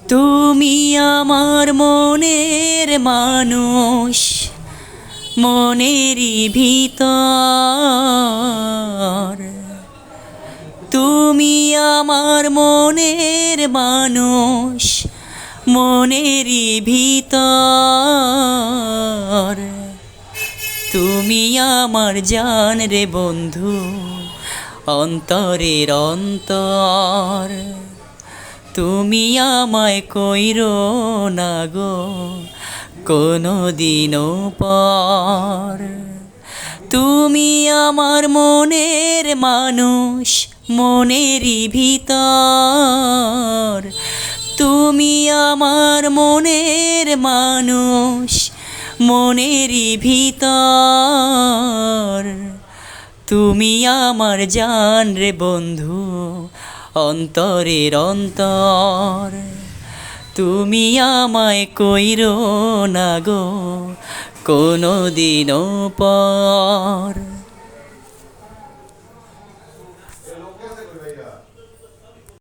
তুমি আমার মনের মানুষ, মনেরই ভিতর। তুমি আমার মনের মানুষ, মনেরই ভিতর। তুমি আমার জান রে বন্ধু, অন্তরের অন্তর। তুমি আমায় কইরো না গো কোনো দিনও পর। তুমি আমার মনের মানুষ, মনেরই ভিতর। তুমি আমার মনের মানুষ, মনেরই ভিতর। তুমি আমার জান রে বন্ধু, অন্তরের অন্তর। তুমি আমায় কইরো না গো কোনো দিনও পর।